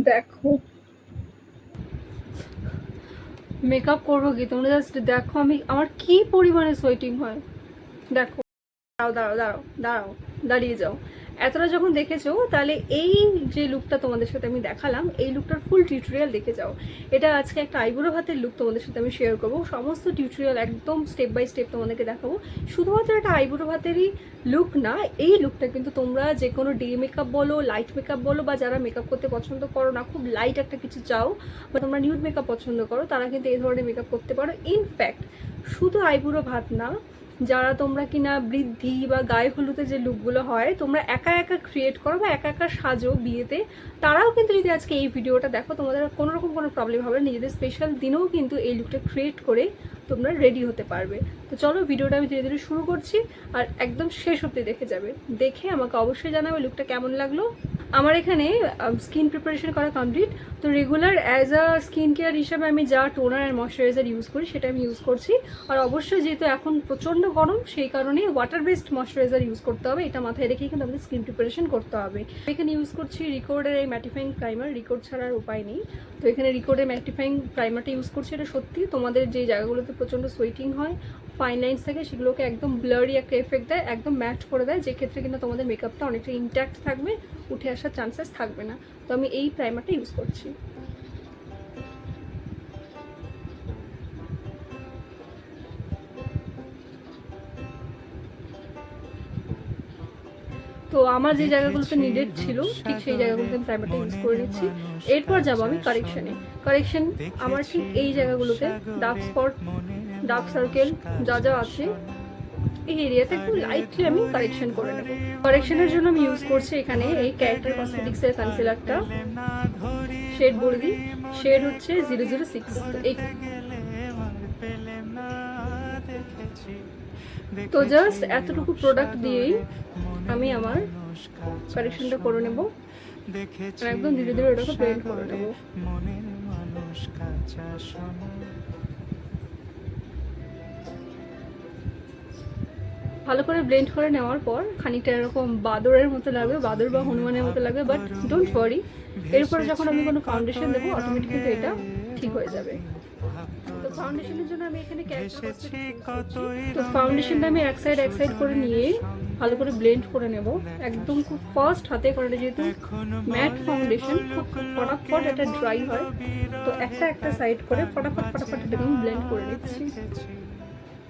দেখো মেকআপ করবো কি, তোমরা জাস্ট দেখো আমি আমার কি পরিমাণে সোয়েটিং হয়। দেখো, দাঁড়াও দাঁড়াও দাঁড়াও দাঁড়াও, দাঁড়িয়ে যাও। এতটা যখন দেখেছো তাহলে এই যে লুকটা তোমাদের সাথে আমি দেখালাম, এই লুকটার ফুল টিউটোরিয়াল দেখে যাও। এটা আজকে একটা আইবুড়ো ভাতের লুক তোমাদের সাথে আমি শেয়ার করবো, সমস্ত টিউটোরিয়াল একদম স্টেপ বাই স্টেপ তোমাদেরকে দেখাবো। শুধুমাত্র একটা আইবুড়ো ভাতেরই লুক না, এই লুকটা কিন্তু তোমরা যে কোনো ডে মেকআপ বলো, লাইট মেকআপ বলো, বা যারা মেকআপ করতে পছন্দ করো না, খুব লাইট একটা কিছু চাও, বা তোমরা নিউড মেকআপ পছন্দ করো, তারা কিন্তু এই ধরনের মেকআপ করতে পারো। ইনফ্যাক্ট শুধু আইবুড়ো ভাত না, যারা তোমরা কিনা বৃদ্ধি বা গায়ে হলুদে যে লুকগুলো হয় তোমরা একা একা ক্রিয়েট করো বা একা একা সাজো বিয়েতে, তারাও কিন্তু যদি আজকে এই ভিডিওটা দেখো তোমাদের কোনো রকম কোনো প্রবলেম হবে না, নিজেদের স্পেশাল দিনেও কিন্তু এই লুকটা ক্রিয়েট করে তোমরা রেডি হতে পারবে। তো চলো ভিডিওটা আমি ধীরে ধীরে শুরু করছি, আর একদম শেষ অবধি দেখে যাবে। দেখে আমাকে অবশ্যই জানাবে লুকটা কেমন লাগলো। আমার এখানে স্কিন প্রিপারেশন করা কমপ্লিট। তো regular as a skin care হিসাবে আমি যা টোনার অ্যান্ড ময়শ্চারাইজার ইউজ করি সেটা আমি ইউজ করছি। আর অবশ্যই যেহেতু এখন প্রচণ্ড গরম, সেই কারণে ওয়াটার বেসড ময়শ্চারাইজার ইউজ করতে হবে, এটা মাথায় রেখেই কিন্তু আমাদের স্কিন প্রিপারেশন করতে হবে। এখানে ইউজ করছি রিকোর্ডের এই ম্যাটিফাইং প্রাইমার, রিকোর্ড ছাড়ার উপায় নেই। তো এখানে রিকোর্ডের ম্যাটিফাইং প্রাইমারটা ইউজ করছি। এটা সত্যি তোমাদের যে জায়গাগুলোতে প্রচণ্ড সোয়েটিং হয়, ফাইন লাইন্স থাকে, সেগুলোকে একদম ব্লারি একটা এফেক্ট দেয়, একদম ম্যাচ করে দেয়, যে ক্ষেত্রে কিন্তু তোমাদের মেকআপটা অনেকটা ইনট্যাক্ট থাকবে, উঠে আসার চান্সেস থাকবে না। তো আমি এই প্রাইমারটা ইউজ করছি। তো আমার যে জায়গাগুলোতে নিডেড ছিল ঠিক সেই জায়গাগুলোতে আমি প্রাইমারটা ইউজ করে নিচ্ছি। এরপর যাবো আমি কারেকশানে। কারেকশন আমার ঠিক এই জায়গাগুলোতে ডার্ক স্পট, ডার্ক সার্কেল যা যা আছে এই এরিয়াতে একটু লাইটলি আমি কারেকশন করে নেব। কারেকশনের জন্য আমি ইউজ করছি এখানে এই ক্যারেক্টার কসমেটিক্সের কনসিলারটা, শেড বলে দিই, শেড হচ্ছে 006। এই তো জাস্ট এতটুকু প্রোডাক্ট দিয়েই আমি আমার কারেকশনটা করে নেব, একদম ধীরে ধীরে ওটাকে ব্লেন্ড করে নেব। ভালো করে ব্লেন্ড করে নেওয়ার পর খানিকটা এরকম বাদরের মতো লাগবে, বাদর বা হনুমানের মতো লাগবে, বাট ডোন্ট ওয়ারি, এরপরে যখন আমি কোনো ফাউন্ডেশন দেবো অটোমেটিক কিন্তু এটা ঠিক হয়ে যাবে। তো ফাউন্ডেশনের জন্য আমি এখানে তো ফাউন্ডেশনটা আমি এক সাইড করে নিয়ে ভালো করে ব্লেন্ড করে নেব, একদম খুব ফাস্ট হাতে করে, যেহেতু ম্যাট ফাউন্ডেশন খুব ফটাফট এটা ড্রাই হয়। তো একটা সাইড করে ফটাফট এটা আমি ব্লেন্ড করে নিচ্ছি।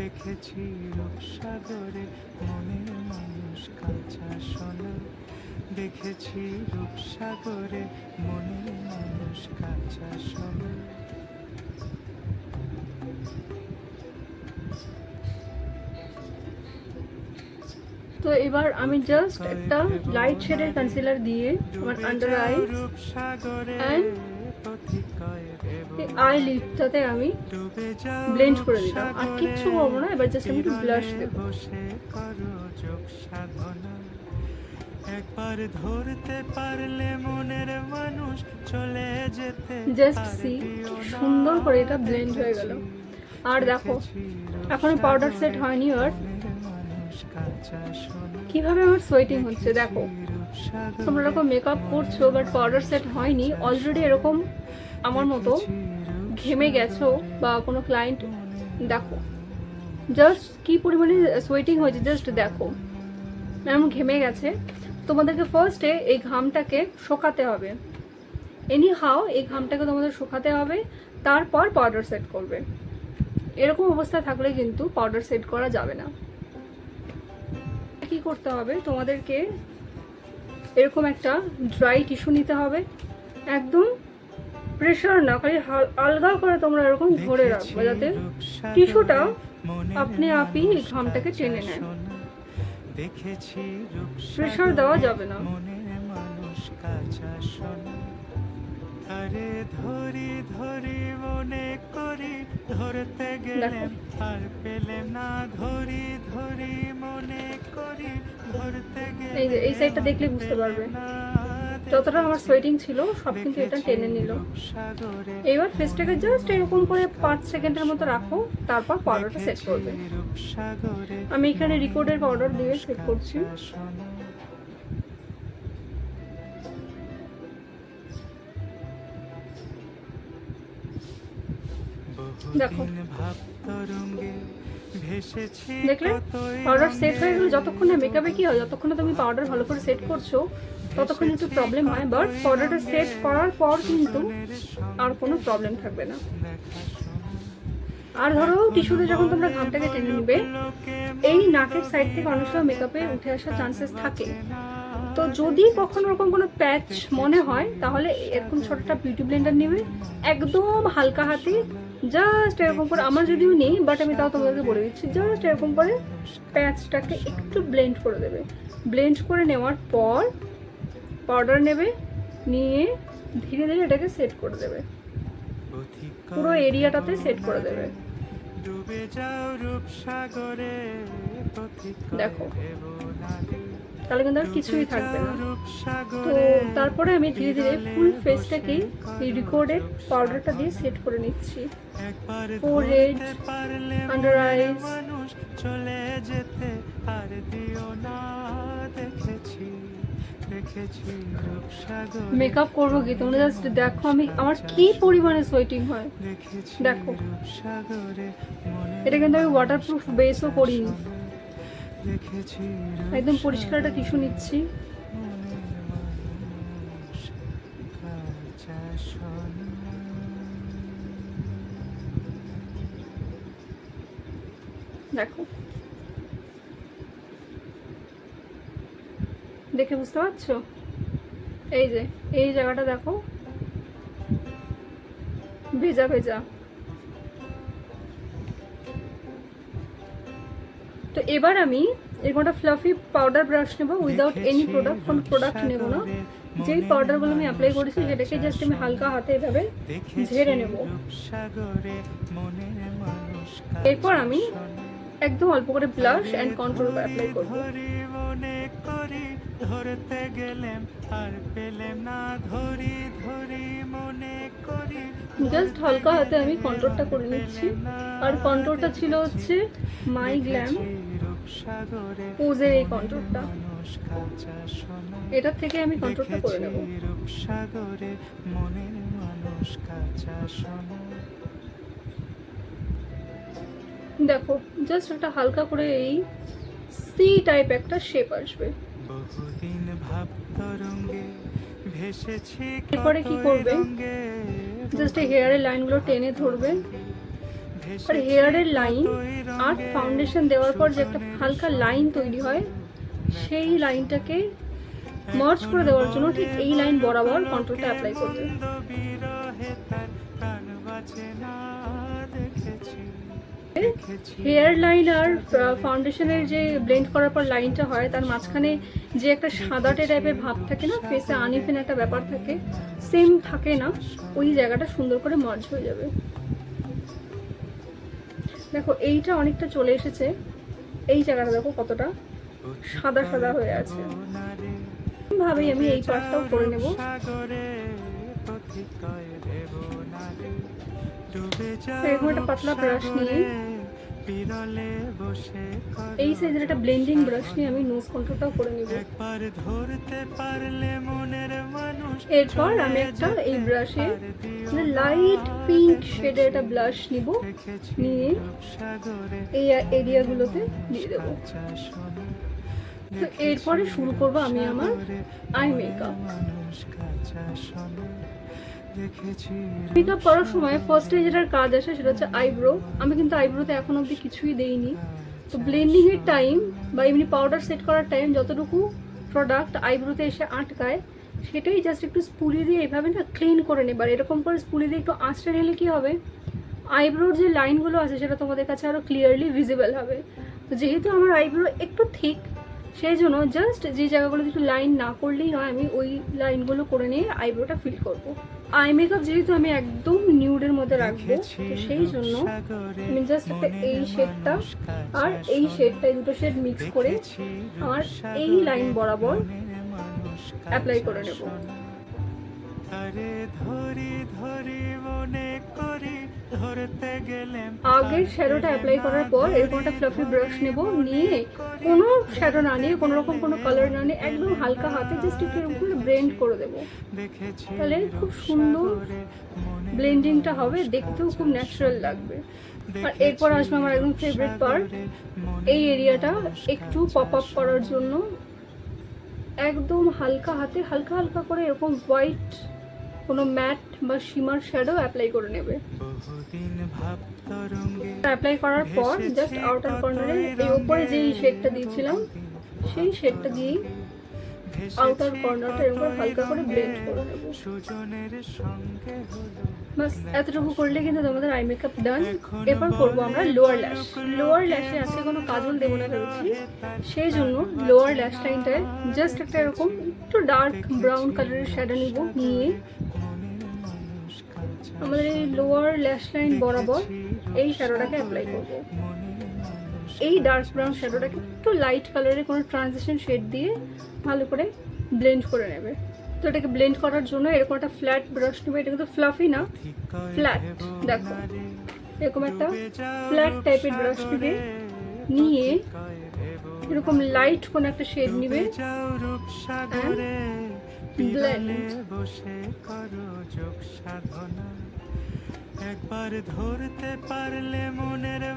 দেখেছি রূপসাগরে মনের মানুষ কাঁচা সোনা, দেখেছি রূপসাগরে মনের মানুষ কাঁচা সোনা। তো এবার আমি জাস্ট একটা লাইট শেডের কনসিলার দিয়ে আমার আন্ডার আই অ্যান্ড আই লিডটাতে আমি ব্লেন্ড করে দিলাম, আর কিচ্ছু করবো না। এবার জাস্ট আমি একটু ব্লাশ দেবো। একবার ধরতে পারলে মনের মানুষ চলে যেতে, জাস্ট সি কি সুন্দর করে এটা ব্লেন্ড হয়ে গেল। আর দেখো এখনো পাউডার সেট হয়নি, আর কিভাবে আমার সোয়েটিং হচ্ছে দেখো। তোমরা এরকম মেকআপ করছো বাট পাউডার সেট হয়নি, অলরেডি এরকম আমার মতো ঘেমে গেছো, বা কোনো ক্লায়েন্ট দেখো জাস্ট কি পরিমাণে সোয়েটিং হয়েছে, জাস্ট দেখো এরকম ঘেমে গেছে। তোমাদেরকে ফার্স্টে এই ঘামটাকে শোকাতে হবে, এনি হাও এই ঘামটাকে তোমাদের শোকাতে হবে, তারপর পাউডার সেট করবে। এরকম অবস্থা থাকলে কিন্তু পাউডার সেট করা যাবে না। কি করতে হবে তোমাদেরকে, এরকম একটা ড্রাই টিস্যু নিতে হবে, একদম প্রেশার না, খালি আলগা করে তোমরা এরকম ধরে রাখবে, যাতে টিস্যুটা আপনি আপনি এই ঘামটাকে টেনে নেয়। প্রেশার দেওয়া যাবে না। ধরি ধরি মনে করি ধরতে গেলে আর পেলে না, ধরি ধরি মনে করি ধরতে গেলে। এই সাইডটা দেখলে বুঝতে পারবে যতটা আমার সোয়েটিং ছিল সব কিন্তু এটা টেনে নিল। এবার ফেসটাকে জাস্ট এরকম করে 5 সেকেন্ডের মতো রাখো, তারপর পাউডারটা সেট করবে। আমি এখানে রিকোর্ডের পাউডার দিয়ে সেট করছি। দেখো দেখলে পাউডার সেট হয়ে গেলে যতক্ষণ না মেকআপে কি হয়, যতক্ষণ না তুমি পাউডার ভালো করে সেট করছো ততক্ষণ একটু প্রবলেম হয়, বাট পাউডারটা সেট করার পর কিন্তু আর কোনো প্রবলেম থাকবে না। আর ধরো টিস্যুতে যখন তোমরা ঘামটাকে টেনে নিবে, এই নাকের সাইড থেকে অনেক সময় মেকআপে উঠে আসার চান্সেস থাকে। তো যদি কখনো ওরকম কোনো প্যাচ মনে হয় তাহলে এরকম ছোটটা বিউটি ব্লেন্ডার নেবে, একদম হালকা হাতে জাস্ট এরকম করে, আমার যদিও নেই বাট আমি তাও তোমাদেরকে বলে দিচ্ছি, জাস্ট এরকম করে প্যাচটাকে একটু ব্লেন্ড করে দেবে। ব্লেন্ড করে নেওয়ার পর পাউডার নেবে, নিয়ে ধীরে ধীরে এটাকে সেট করে দেবে, পুরো এরিয়াটাতে সেট করে দেবে। দেখো তাহলে কিন্তু আর কিছুই থাকবে না। তো তারপরে আমি ধীরে ধীরে ফুল ফেসটাকেই এই রিকর্ডেড পাউডারটা দিয়ে সেট করে নিচ্ছি। ফোরহেড, আন্ডার আইজ, মেকআপ করবো কি তোমরা জাস্ট দেখো আমি আমার কি পরিমাণে সোয়েটিং হয়। দেখো এটা কিন্তু আমি ওয়াটারপ্রুফ বেসও করিনি, একদম পরিষ্কার একটা টিস্যু নিচ্ছি। দেখো দেখে বুঝতে পারছো, এই যে এই জায়গাটা দেখো ভেজা ভেজা। তো এবার আমি এরকম একটা ফ্লাফি পাউডার ব্রাশ নেবো উইদাউট এনি প্রোডাক্ট, কোনো প্রোডাক্ট নেবো না। যেই পাউডারগুলো আমি অ্যাপ্লাই করেছি সেটাকে জাস্ট আমি হালকা হাতে এভাবে ঝেড়ে নেব। এরপর আমি একদম অল্প করে ব্লাশ অ্যান্ড কন্ট্রোল অ্যাপ্লাই করবো। জাস্ট হালকা হাতে আমি কন্ট্রোলটা করে নিচ্ছি। আর কন্ট্রোলটা ছিল হচ্ছে মাই গ্ল্যাম পোজের এই কন্ট্রোলটা, এটার থেকে আমি কন্ট্রোলটা করে নেব। দেখো জাস্ট একটা হালকা করে এই সি টাইপ একটা শেপ আসবে। এরপরে কি করবে, জাস্ট এই হেয়ারের লাইনগুলো টেনে ধরবে। আর হেয়ারের লাইন আর ফাউন্ডেশন দেওয়ার পর যে একটা হালকা লাইন তৈরি হয়, সেই লাইনটাকে মার্জ করে দেওয়ার জন্য ঠিক এই লাইন বরাবর কন্ট্রোলটা অ্যাপ্লাই করবে। হেয়ার লাইন আর ফাউন্ডেশনের যে ব্লেন্ড করার পর লাইনটা হয় তার মাঝখানে যে একটা সাদাটে টাইপের ভাব থাকে না, ফেসে আনইভেন একটা ব্যাপার থাকে, সেম থাকে না, ওই জায়গাটা সুন্দর করে মার্জ হয়ে যাবে। দেখো এইটা অনেকটা চলে এসেছে, এই জায়গাটা দেখো কতটা সাদা সাদা হয়ে আছে। ভাবেই আমি এই পার্টটাও করে নেব। এরকম একটা পাতলা ব্রাশ নিয়ে, এই সাইজের একটা ব্লেন্ডিং ব্রাশ নিয়ে আমি নোজ কন্ট্রোলটাও করে নেব। এরপর আমি একটা এই ব্রাশে লাইট পিঙ্ক শেডের একটা ব্লাশ নিব, নিয়ে এই এরিয়াগুলোতে দিয়ে দেবো। তো এরপরে শুরু করবো আমি আমার আই মেকআপ। মেকআপ করার সময় ফার্স্টে যেটার কাজ আসে সেটা হচ্ছে আইব্রো। আমি কিন্তু আইব্রোতে এখন অবধি কিছুই দেইনি। তো ব্লেন্ডিং এর টাইম বা এমনি পাউডার সেট করার টাইম যতটুকু প্রোডাক্ট আইব্রোতে এসে আটকায় সেটাই জাস্ট একটু স্পুলি দিয়ে এইভাবে না ক্লিন করে নেবার। এরকম করে স্পুলি দিয়ে একটু আঁচড়ে নিলে কি হবে, আইব্রোর যে লাইনগুলো আছে সেটা তোমাদের কাছে আরও ক্লিয়ারলি ভিজিবল হবে। তো যেহেতু আমার আইব্রো একটু থিক, সেই জন্য জাস্ট যে জায়গাগুলোতে একটু লাইন না করলেই নয়, আমি ওই লাইনগুলো করে নিয়ে আইব্রোটা ফিল করব। আই মেকআপ যেহেতু আমি একদম নিউডের মধ্যে রাখবো, তো সেই জন্য আমি জাস্ট একটা এই শেডটা আর এই শেডটা, এই দুটো শেড মিক্স করে আমার এই লাইন বরাবর অ্যাপ্লাই করে নেব। আগের শ্যাডোটা অ্যাপ্লাই করার পর এরকম একটা ফ্লাফি ব্রাশ নেব, নিয়ে কোনো শ্যাডো না নিয়ে, কোনো রকম কোনো কালার না নিয়ে একদম হালকা হাতে জাস্ট একটু এরকম করে ব্লেন্ড করে দেবো। তাহলে খুব সুন্দর ব্লেন্ডিংটা হবে, দেখতেও খুব ন্যাচারাল লাগবে। আর এরপর আসবে আমার একদম ফেভারিট পার্ট, এই এরিয়াটা একটু পপ আপ করার জন্য একদম হালকা হাতে হালকা হালকা করে এরকম হোয়াইট কোনো ম্যাট বা শিমার শ্যাডো অ্যাপ্লাই করে নেবে। অ্যাপ্লাই করার পর জাস্ট আউটার কর্নারে এই উপরে যেই শেডটা দিয়েছিলাম সেই শেডটা দিয়েই আউটার কর্নারটা এরকম হালকা করে ব্লেন্ড করে নেব। বাস এতটুকু করলে কিন্তু তোমাদের আই মেকআপ ডান। এরপর করবো আমরা লোয়ার ল্যাশ। লোয়ার ল্যাশে আজকে কোনো কাজল দেবো না ভেবেছি, সেই জন্য লোয়ার ল্যাশ লাইনটায় জাস্ট একটা এরকম একটু ডার্ক ব্রাউন কালারের শ্যাডো নিব, নিয়ে আমাদের এই লোয়ার ল্যাশ লাইন বরাবর এই শ্যাডোটাকে অ্যাপ্লাই করবো। এই ডার্ক ব্রাউন শ্যাডোটাকে একটু লাইট কালারের কোনো ট্রানজিশন শেড দিয়ে ভালো করে ব্লেন্ড করে নেবে। তো এটাকে ব্লেন্ড করার জন্য এরকম একটা ফ্ল্যাট ব্রাশ নেবে, এটা কিন্তু ফ্লাফি না, ফ্ল্যাট। দেখো এরকম একটা ফ্ল্যাট টাইপের ব্রাশ নেবে, নিয়ে এরকম লাইট কোনো একটা শেড নিবে, ব্লেন্ড।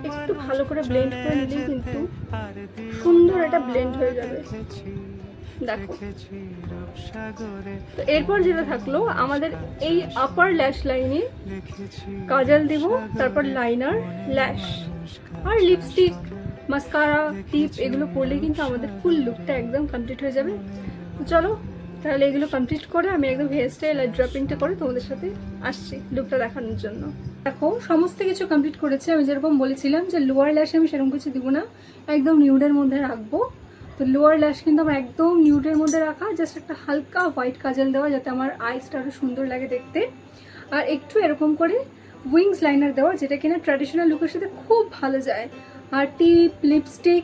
একটু ভালো করে ব্লেন্ড করে নিলেই কিন্তু সুন্দর একটা ব্লেন্ড হয়ে যাবে। দেখো তো এরপর যেটা থাকলো আমাদের এই আপার ল্যাশ লাইনে কাজল দেব, তারপর লাইনার, ল্যাশ আর লিপস্টিক, মাস্কারা, টিপ এগুলো পরলে কিন্তু আমাদের ফুল লুকটা একদম কমপ্লিট হয়ে যাবে। তো চলো তাহলে এগুলো কমপ্লিট করে আমি একদম হেয়ার স্টাইল আর ড্রাপিংটা করে তোমাদের সাথে আসছি লুকটা দেখানোর জন্য। দেখো সমস্ত কিছু কমপ্লিট করেছি। আমি যেরকম বলেছিলাম যে লোয়ার ল্যাশে আমি সেরকম কিছু দিব না, একদম নিউডের মধ্যে রাখবো। তো লোয়ার ল্যাশ কিন্তু আমার একদম নিউডের মধ্যে রাখা, জাস্ট একটা হালকা হোয়াইট কাজল দেওয়া যাতে আমার আইসটা আরও সুন্দর লাগে দেখতে। আর একটু এরকম করে উইংস লাইনার দেওয়া, যেটা কিনা ট্র্যাডিশনাল লুকের সাথে খুব ভালো যায়। আর টিপ, লিপস্টিক,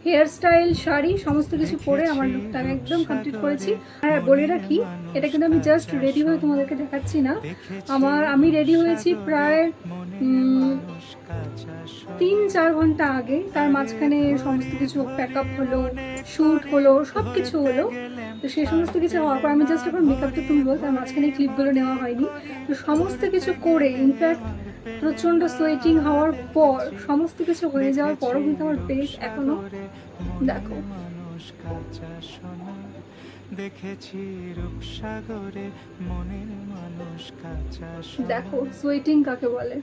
হেয়ার স্টাইল, শাড়ি সমস্ত কিছু পরে আমার লুকটা আমি একদম কমপ্লিট করেছি। আর বলে রাখি এটা কিন্তু আমি জাস্ট রেডি হয়ে তোমাদেরকে দেখাচ্ছি না, আমি রেডি হয়েছি প্রায় 3-4 ঘন্টা আগে। তার মাঝখানে সমস্ত কিছু প্যাক আপ হলো, শ্যুট হলো, সব কিছু হলো। তো সেই সমস্ত কিছু হওয়ার পর আমি জাস্ট এখন মেকআপটা তুলবো, তার মাঝখানে ক্লিপগুলো নেওয়া হয়নি। তো সমস্ত কিছু করে ইনফ্যাক্ট প্রচণ্ড সোয়েটিং হওয়ার পর সমস্ত কিছু হয়ে যাওয়ার পরও কিন্তু আমার ফেস এখনো দেখো দেখো সোয়েটিং কাকে বলে।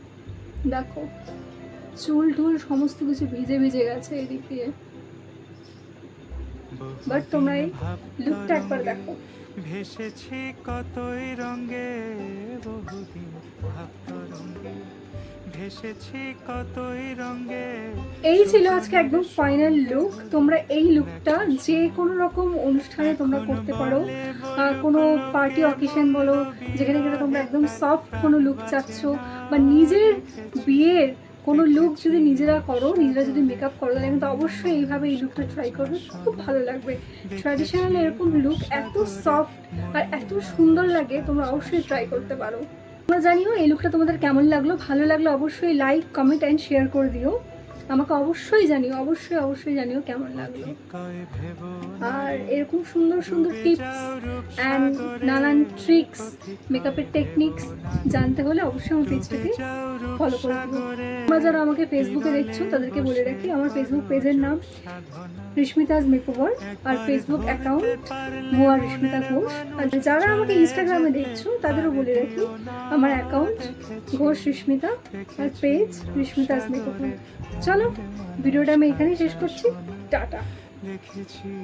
দেখো চুল টুল সমস্ত কিছু ভিজে ভিজে গেছে এদিক দিয়ে, বাট তোমরা এই লুকটা একবার দেখো। ভেসেছি কতই রঙে বহুদিন রঙে, ভেসেছি কতই রঙে। এই ছিল আজকে একদম ফাইনাল লুক। তোমরা এই লুকটা যে কোনো রকম অনুষ্ঠানে তোমরা করতে পারো, কোনো পার্টি অকেশন বলো, যেখানে কিনা তোমরা একদম সফট কোনো লুক চাচ্ছ, বা নিজের বিয়ের কোনো লুক যদি নিজেরা করো, নিজেরা যদি মেকআপ করো, তাহলে কিন্তু অবশ্যই এইভাবে এই লুকটা ট্রাই করবে, খুব ভালো লাগবে। ট্র্যাডিশনাল এরকম লুক এত সফট আর এত সুন্দর লাগে, তোমরা অবশ্যই ট্রাই করতে পারো। তোমরা জানিও এই লুকটা তোমাদের কেমন লাগলো, ভালো লাগলো অবশ্যই লাইক, কমেন্ট অ্যান্ড শেয়ার করে দিও। আমাকে অবশ্যই জানিও, অবশ্যই জানিও কেমন লাগলো। আর এরকম সুন্দর সুন্দর টিপস অ্যান্ড নানান ট্রিক্স, মেকআপের টেকনিক্স জানতে হলে অবশ্যই আমার পেজটাকে ফলো করে দিও। তোমরা যারা আমাকে ফেসবুকে দেখছো তাদেরকে বলে রাখি, আমার ফেসবুক পেজের নাম রিস্মিতাজ মেকওভার, আর ফেসবুক অ্যাকাউন্ট মুয়া রিস্মিতা ঘোষ। আর যারা আমাকে ইনস্টাগ্রামে দেখছো তাদেরও বলে রাখি, আমার অ্যাকাউন্ট ঘোষ রিস্মিতা আর পেজ রিস্মিতাজ মেকওভার। চলো ভিডিওটা আমি এখানেই শেষ করছি, টাটা।